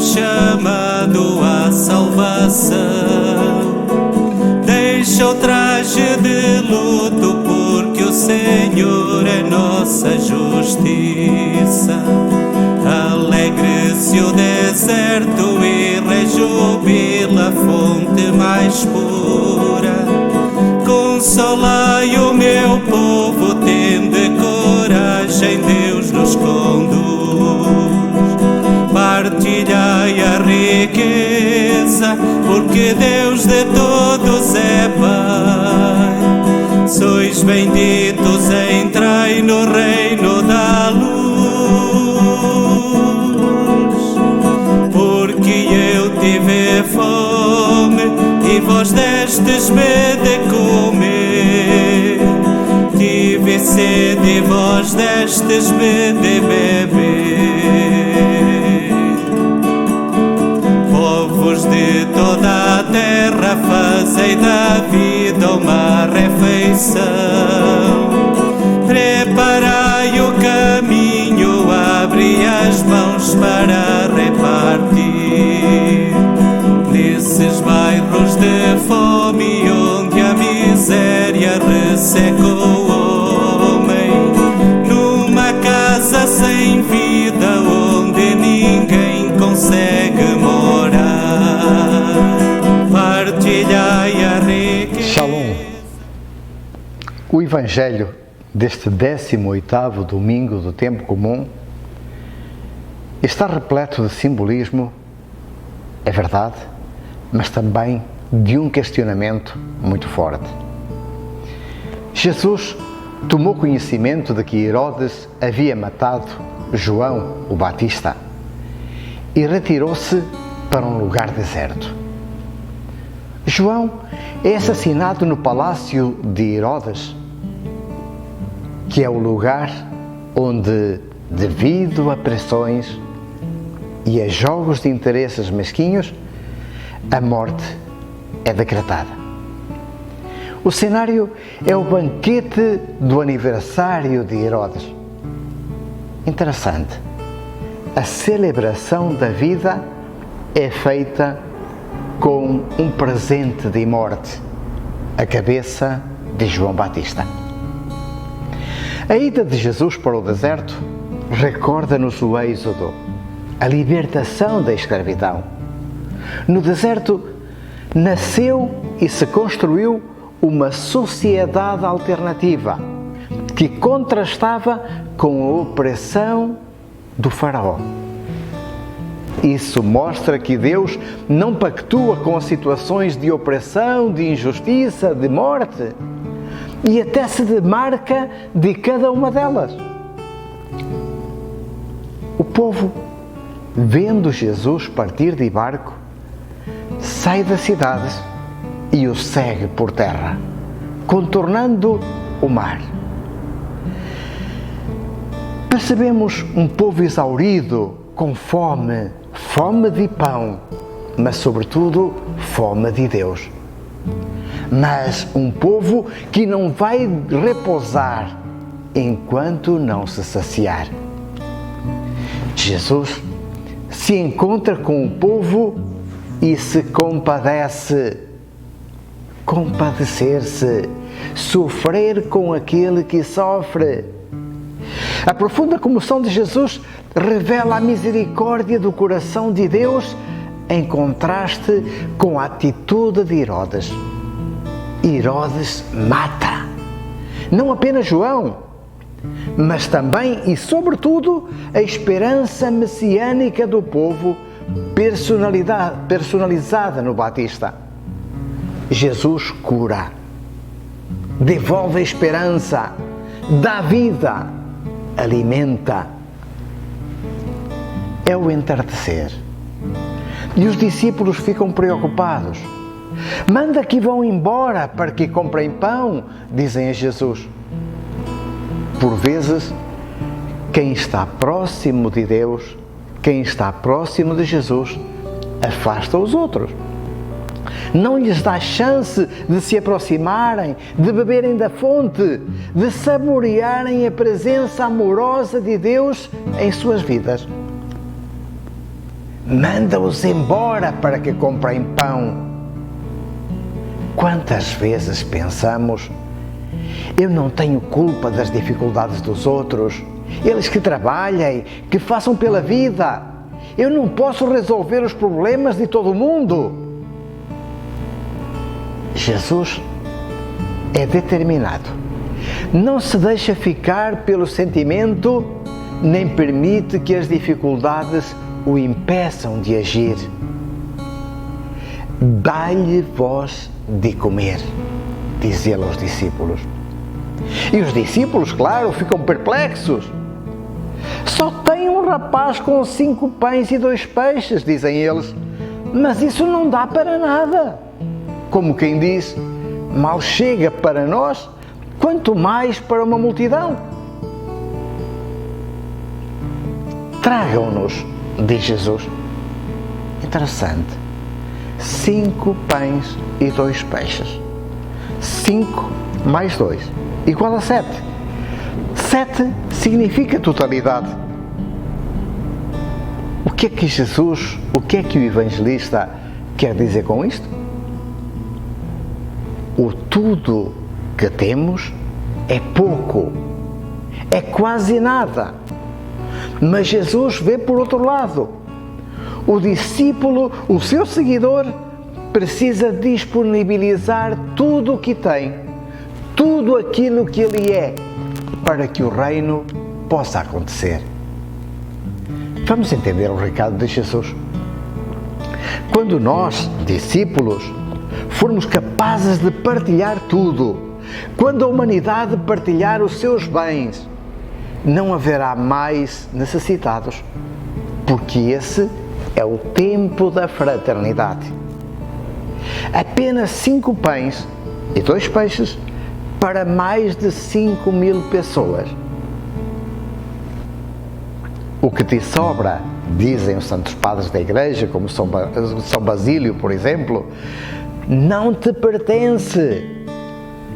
chamado à salvação. Deixa o traje de luto, porque o Senhor é nossa justiça. Alegre-se o deserto e rejubila a fonte mais pura. Consolai o meu povo, tende coragem, Deus nos conduz. Partilhai a riqueza, porque Deus de todos é Pai. Sois benditos, entrai no reino da luz. Porque eu tive fome e vós destes-me de comer. Tive sede e vós destes-me de beber. Povos de toda a terra, fazei da vida uma refeição. Preparai o caminho, abri as mãos para repartir. Nesses bairros de fome, onde a miséria resseca o homem, numa casa sem vida, onde ninguém consegue morar. Partilhai a riqueza. Shalom. O Evangelho deste 18º domingo do tempo comum está repleto de simbolismo, é verdade, mas também de um questionamento muito forte. Jesus tomou conhecimento de que Herodes havia matado João o Batista e retirou-se para um lugar deserto. João é assassinado no palácio de Herodes, que é o lugar onde, devido a pressões e a jogos de interesses mesquinhos, a morte é decretada. O cenário é o banquete do aniversário de Herodes. Interessante, a celebração da vida é feita com um presente de morte, a cabeça de João Batista. A ida de Jesus para o deserto recorda-nos o êxodo, a libertação da escravidão. No deserto nasceu e se construiu uma sociedade alternativa que contrastava com a opressão do faraó. Isso mostra que Deus não pactua com as situações de opressão, de injustiça, de morte, e até se demarca de cada uma delas. O povo, vendo Jesus partir de barco, sai da cidade e o segue por terra, contornando o mar. Percebemos um povo exaurido, com fome, fome de pão, mas sobretudo fome de Deus. Mas um povo que não vai repousar enquanto não se saciar. Jesus se encontra com o povo e se compadece. Compadecer-se, sofrer com aquele que sofre. A profunda comoção de Jesus revela a misericórdia do coração de Deus em contraste com a atitude de Herodes. Herodes mata, não apenas João, mas também e sobretudo a esperança messiânica do povo personalizada no Batista. Jesus cura, devolve a esperança, dá vida, alimenta. É o entardecer. E os discípulos ficam preocupados. Manda que vão embora para que comprem pão, dizem a Jesus. Por vezes, quem está próximo de Deus, quem está próximo de Jesus, afasta os outros. Não lhes dá chance de se aproximarem, de beberem da fonte, de saborearem a presença amorosa de Deus em suas vidas. manda-os embora para que comprem pão. Quantas vezes pensamos: eu não tenho culpa das dificuldades dos outros, eles que trabalhem, que façam pela vida, eu não posso resolver os problemas de todo mundo. Jesus é determinado, não se deixa ficar pelo sentimento, nem permite que as dificuldades o impeçam de agir. Dai-lhe vós de comer, diz ele aos discípulos. E os discípulos, claro, ficam perplexos. Só tem um rapaz com 5 pães e 2 peixes, dizem eles, mas isso não dá para nada. Como quem diz, mal chega para nós, quanto mais para uma multidão. Tragam-nos, diz Jesus. Interessante. 5 pães e 2 peixes. 5 mais 2, igual a 7. 7 significa totalidade. O que é que Jesus, o que é que o evangelista quer dizer com isto? O tudo que temos é pouco, é quase nada. Mas Jesus vê por outro lado. O discípulo, o seu seguidor, precisa disponibilizar tudo o que tem, tudo aquilo que ele é, para que o reino possa acontecer. Vamos entender o recado de Jesus. Quando nós, discípulos, formos capazes de partilhar tudo, quando a humanidade partilhar os seus bens, não haverá mais necessitados, porque esse é o tempo da fraternidade. Apenas 5 pães e 2 peixes para mais de 5.000 pessoas. O que te sobra, dizem os santos padres da Igreja, como São Basílio, por exemplo, não te pertence,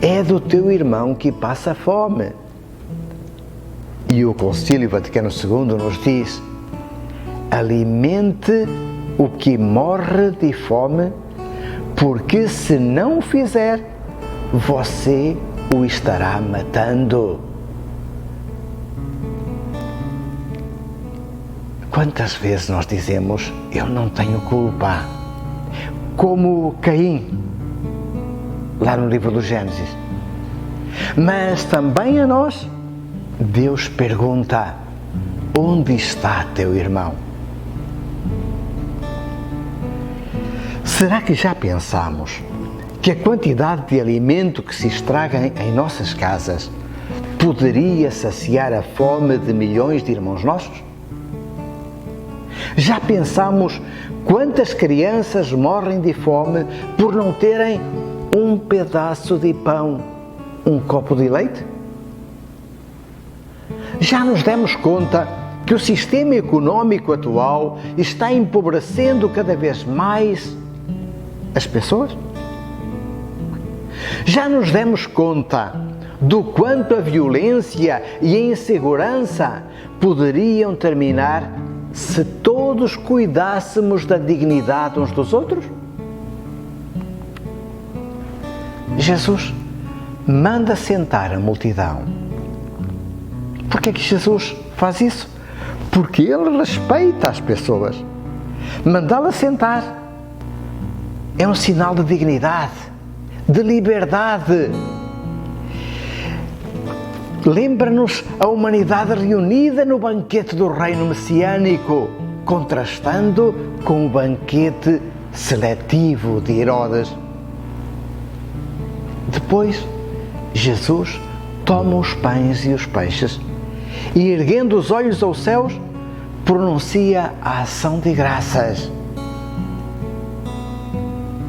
é do teu irmão que passa fome. E o Concílio Vaticano II nos diz: alimente o que morre de fome, porque se não o fizer, você o estará matando. Quantas vezes nós dizemos: eu não tenho culpa, como Caim, lá no livro do Gênesis. Mas também a nós, Deus pergunta: onde está teu irmão? Será que já pensamos que a quantidade de alimento que se estraga em nossas casas poderia saciar a fome de milhões de irmãos nossos? Já pensamos quantas crianças morrem de fome por não terem um pedaço de pão, um copo de leite? Já nos demos conta que o sistema econômico atual está empobrecendo cada vez mais as pessoas? Já nos demos conta do quanto a violência e a insegurança poderiam terminar se todos cuidássemos da dignidade uns dos outros? Jesus manda sentar a multidão. Por que é que Jesus faz isso? Porque ele respeita as pessoas. Mandá-las sentar é um sinal de dignidade, de liberdade. Lembra-nos a humanidade reunida no banquete do reino messiânico, contrastando com o banquete seletivo de Herodes. Depois, Jesus toma os pães e os peixes e, erguendo os olhos aos céus, pronuncia a ação de graças.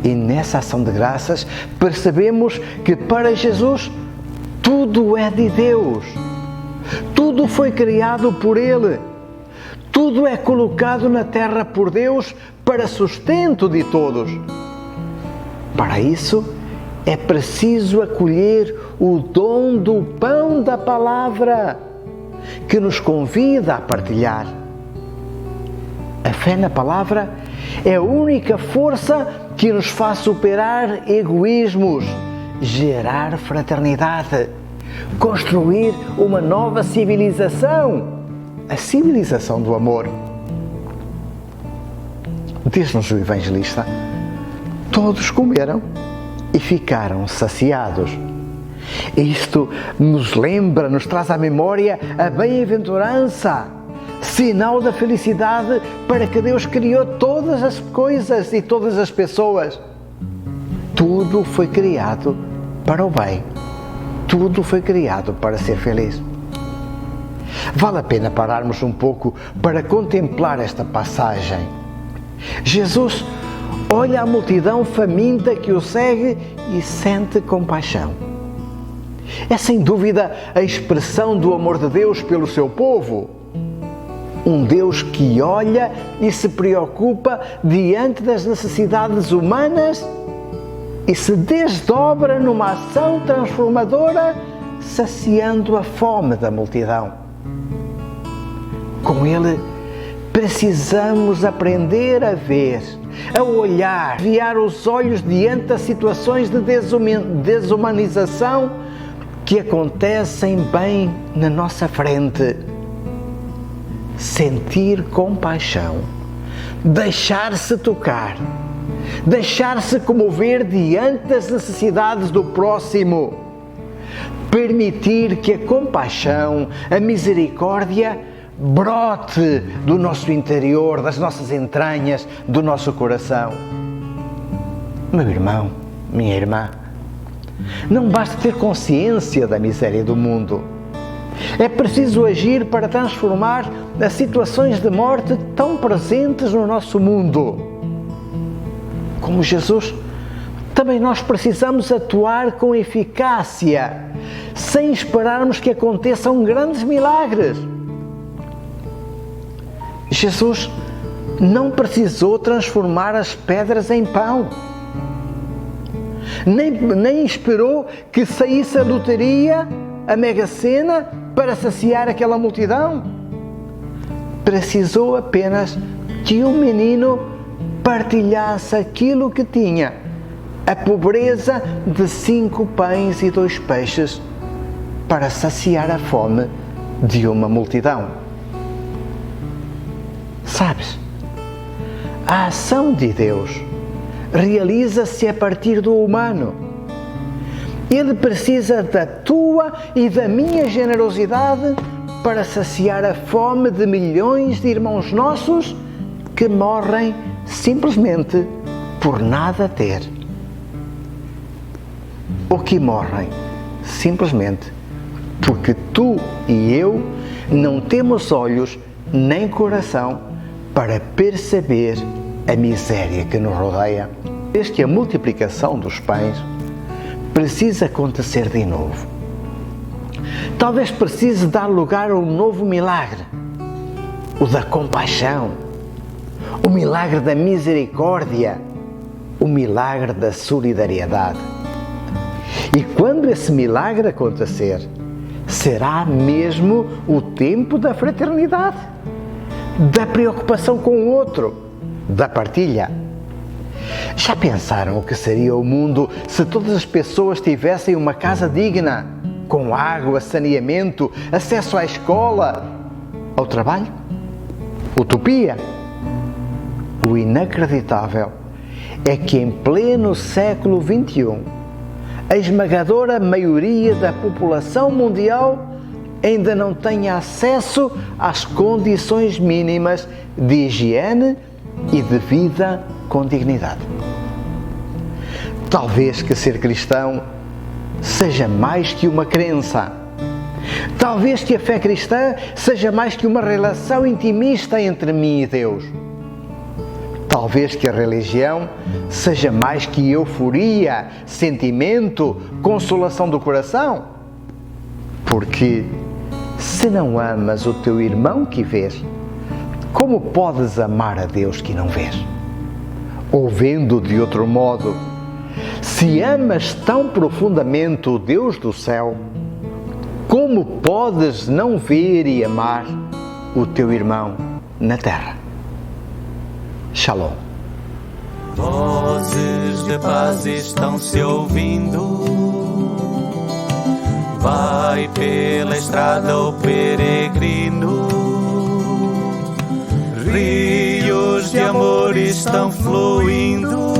E nessa ação de graças percebemos que para Jesus tudo é de Deus, tudo foi criado por Ele, tudo é colocado na terra por Deus para sustento de todos. Para isso é preciso acolher o dom do pão da palavra, que nos convida a partilhar. A fé na palavra é a única força que nos faz superar egoísmos, gerar fraternidade, construir uma nova civilização, a civilização do amor. Diz-nos o evangelista: todos comeram e ficaram saciados. Isto nos lembra, nos traz à memória a bem-aventurança, sinal da felicidade para que Deus criou todas as coisas e todas as pessoas. Tudo foi criado para o bem. Tudo foi criado para ser feliz. Vale a pena pararmos um pouco para contemplar esta passagem. Jesus olha a multidão faminta que o segue e sente compaixão. É sem dúvida a expressão do amor de Deus pelo seu povo. Um Deus que olha e se preocupa diante das necessidades humanas e se desdobra numa ação transformadora, saciando a fome da multidão. Com Ele, precisamos aprender a ver, a olhar, desviar os olhos diante das situações de desumanização que acontecem bem na nossa frente. Sentir compaixão, deixar-se tocar, deixar-se comover diante das necessidades do próximo, permitir que a compaixão, a misericórdia brote do nosso interior, das nossas entranhas, do nosso coração. Meu irmão, minha irmã, não basta ter consciência da miséria do mundo. É preciso agir para transformar as situações de morte tão presentes no nosso mundo. Como Jesus, também nós precisamos atuar com eficácia, sem esperarmos que aconteçam grandes milagres. Jesus não precisou transformar as pedras em pão. Nem esperou que saísse a loteria, a Mega-Sena, para saciar aquela multidão. Precisou apenas que um menino partilhasse aquilo que tinha, a pobreza de 5 pães e 2 peixes, para saciar a fome de uma multidão. Sabes, a ação de Deus realiza-se a partir do humano. Ele precisa da tua e da minha generosidade para saciar a fome de milhões de irmãos nossos que morrem simplesmente por nada ter. Ou que morrem simplesmente porque tu e eu não temos olhos nem coração para perceber a miséria que nos rodeia. Desde que a multiplicação dos pães precisa acontecer de novo. Talvez precise dar lugar a um novo milagre, o da compaixão, o milagre da misericórdia, o milagre da solidariedade. E quando esse milagre acontecer, será mesmo o tempo da fraternidade, da preocupação com o outro, da partilha. Já pensaram o que seria o mundo se todas as pessoas tivessem uma casa digna, com água, saneamento, acesso à escola, ao trabalho? Utopia. O inacreditável é que em pleno século XXI, a esmagadora maioria da população mundial ainda não tem acesso às condições mínimas de higiene e de vida com dignidade. Talvez que ser cristão seja mais que uma crença. Talvez que a fé cristã seja mais que uma relação intimista entre mim e Deus. Talvez que a religião seja mais que euforia, sentimento, consolação do coração. Porque se não amas o teu irmão que vês, como podes amar a Deus que não vês? Ou vendo de outro modo, se amas tão profundamente o Deus do céu, como podes não ver e amar o teu irmão na terra? Shalom. Vozes de paz estão se ouvindo. Vai pela estrada o peregrino. Rios de amor estão fluindo.